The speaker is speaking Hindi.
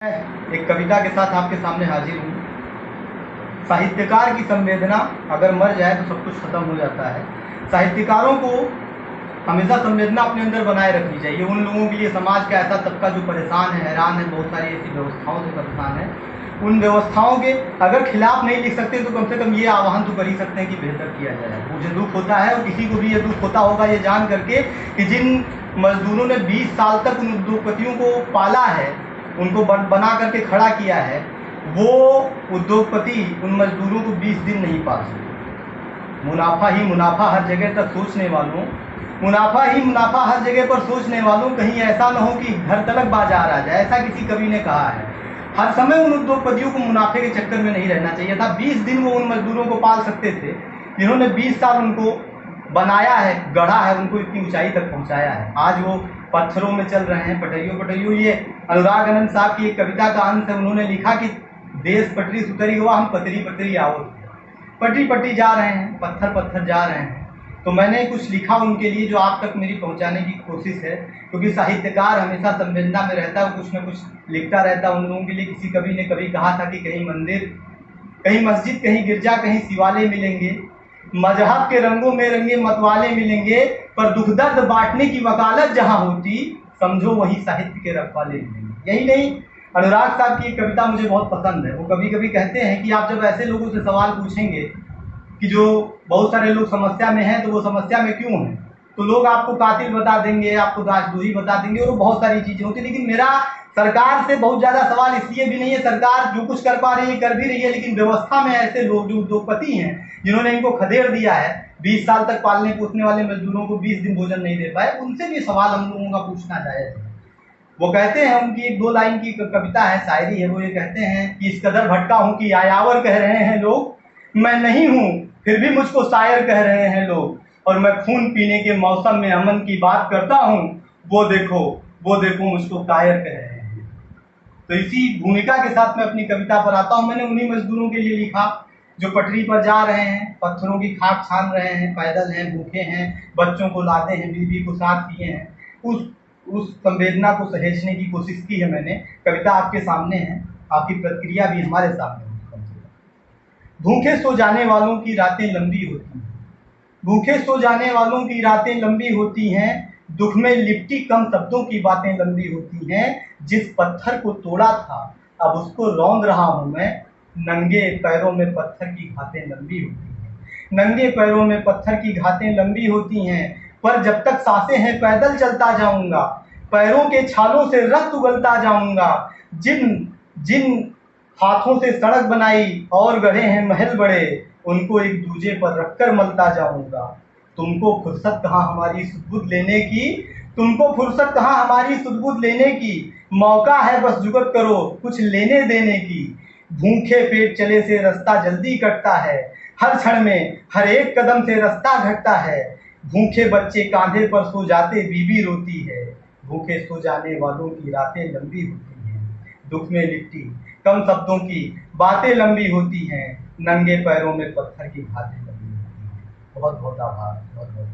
एक कविता के साथ आपके सामने हाजिर हूँ। साहित्यकार की संवेदना अगर मर जाए तो सब कुछ खत्म हो जाता है। साहित्यकारों को हमेशा संवेदना अपने अंदर बनाए रखनी चाहिए। उन लोगों के लिए, समाज का ऐसा तबका जो परेशान है, हैरान है, बहुत सारी ऐसी व्यवस्थाओं से परेशान है, उन व्यवस्थाओं के अगर खिलाफ नहीं लिख सकते तो कम से कम ये आह्वान तो कर ही सकते हैं कि बेहतर किया जाए। मुझे दुख होता है और किसी को भी ये दुख होता होगा ये जान करके कि जिन मजदूरों ने 20 साल तक उन उद्योगपतियों को पाला है, उनको बना करके खड़ा किया है, वो उद्योगपति उन मजदूरों को 20 दिन नहीं पाल सकते। मुनाफा ही मुनाफा हर जगह तक सोचने वालों, मुनाफा ही मुनाफा हर जगह पर सोचने वालों, कहीं ऐसा ना हो कि घर तलक बाजार आ जाए, ऐसा किसी कवि ने कहा है। हर समय उन उद्योगपतियों को मुनाफे के चक्कर में नहीं रहना चाहिए था। 20 दिन वो उन मजदूरों को पाल सकते थे, जिन्होंने 20 साल उनको बनाया है, गढ़ा है, उनको इतनी ऊंचाई तक पहुंचाया है। आज वो पत्थरों में चल रहे हैं, पटरियों। ये अनुराग आनंद साहब की एक कविता का अंश है। उन्होंने लिखा कि देश पटरी सुतरी हुआ, हम पतरी पतरी आओ। पटरी पटरी जा रहे हैं, पत्थर पत्थर जा रहे हैं। तो मैंने कुछ लिखा उनके लिए जो आप तक मेरी पहुंचाने की कोशिश है, क्योंकि साहित्यकार हमेशा संवेदना में रहता है, कुछ न कुछ लिखता रहता है उन लोगों के लिए। किसी कवि ने कभी कहा था कि कहीं मंदिर, कहीं मस्जिद, कहीं गिरजा, कहीं शिवालय मिलेंगे, मजहब के रंगों में रंगे मतवाले मिलेंगे, पर दुख दर्द बांटने की वकालत जहां होती, समझो वही साहित्य के रखवाले मिलेंगे। यही नहीं, अनुराग साहब की एक कविता मुझे बहुत पसंद है। वो कभी कभी कहते हैं कि आप जब ऐसे लोगों से सवाल पूछेंगे कि जो बहुत सारे लोग समस्या में हैं, तो वो समस्या में क्यों हैं, तो लोग आपको कातिल बता देंगे, आपको राजद्रोही बता देंगे, और बहुत सारी चीजें होती। लेकिन मेरा सरकार से बहुत ज्यादा सवाल इसलिए भी नहीं है, सरकार जो कुछ कर पा रही है कर भी रही है, लेकिन व्यवस्था में ऐसे लोग जो उद्योगपति हैं, जिन्होंने इनको खदेड़ दिया है, 20 साल तक पालने पोसने वाले मजदूरों को 20 दिन भोजन नहीं दे पाए, उनसे भी सवाल हम लोगों का पूछना जायज है। वो कहते हैं, उनकी एक 2 लाइन की कविता है, शायरी है, वो ये कहते हैं कि इस कदर भटका हूं कि यायावर कह रहे हैं लोग, मैं नहीं हूं फिर भी मुझको शायर कह रहे हैं लोग, और मैं खून पीने के मौसम में अमन की बात करता हूं, वो देखो मुझको कायर कह रहे हैं। तो इसी भूमिका के साथ मैं अपनी कविता पर आता हूं। मैंने उन्हीं मजदूरों के लिए लिखा जो पटरी पर जा रहे हैं, पत्थरों की खाक छान रहे हैं, पैदल हैं, भूखे हैं, बच्चों को लाते हैं, बीवी को साथ किए हैं। उस संवेदना को सहेजने की कोशिश की है मैंने। कविता आपके सामने है, आपकी प्रतिक्रिया भी हमारे सामने है। भूखे सो जाने वालों की रातें लंबी होती हैं, भूखे सो जाने वालों की रातें लंबी होती हैं, दुख में लिपटी कम शब्दों की बातें लंबी होती हैं। जिस पत्थर को तोड़ा था अब उसको रौंद रहा हूं मैं, नंगे पैरों में पत्थर की घातें लंबी होती हैं, नंगे पैरों में पत्थर की घातें लंबी होती हैं, पर जब तक सांसें हैं पैदल चलता जाऊंगा, पैरों के छालों से रक्त उगलता जाऊंगा। जिन जिन हाथों से सड़क बनाई और गढ़े हैं महल बड़े, उनको एक दूजे पर रखकर मलता जाऊंगा। तुमको फुर्सत कहाँ हमारी सुध लेने की, तुमको फुर्सत कहाँ हमारी सुध लेने की, मौका है बस जुगत करो कुछ लेने देने की। भूखे पेट चले से रास्ता जल्दी कटता है, हर क्षण में हर एक कदम से रास्ता घटता है। भूखे बच्चे कांधे पर सो जाते बीवी रोती है, भूखे सो जाने वालों की रातें लंबी होती हैं, दुख में लिपटी कम शब्दों की बातें लंबी होती हैं, नंगे पैरों में पत्थर की घातें लंबी होती हैं। बहुत बहुत आभार, बहुत बहुत।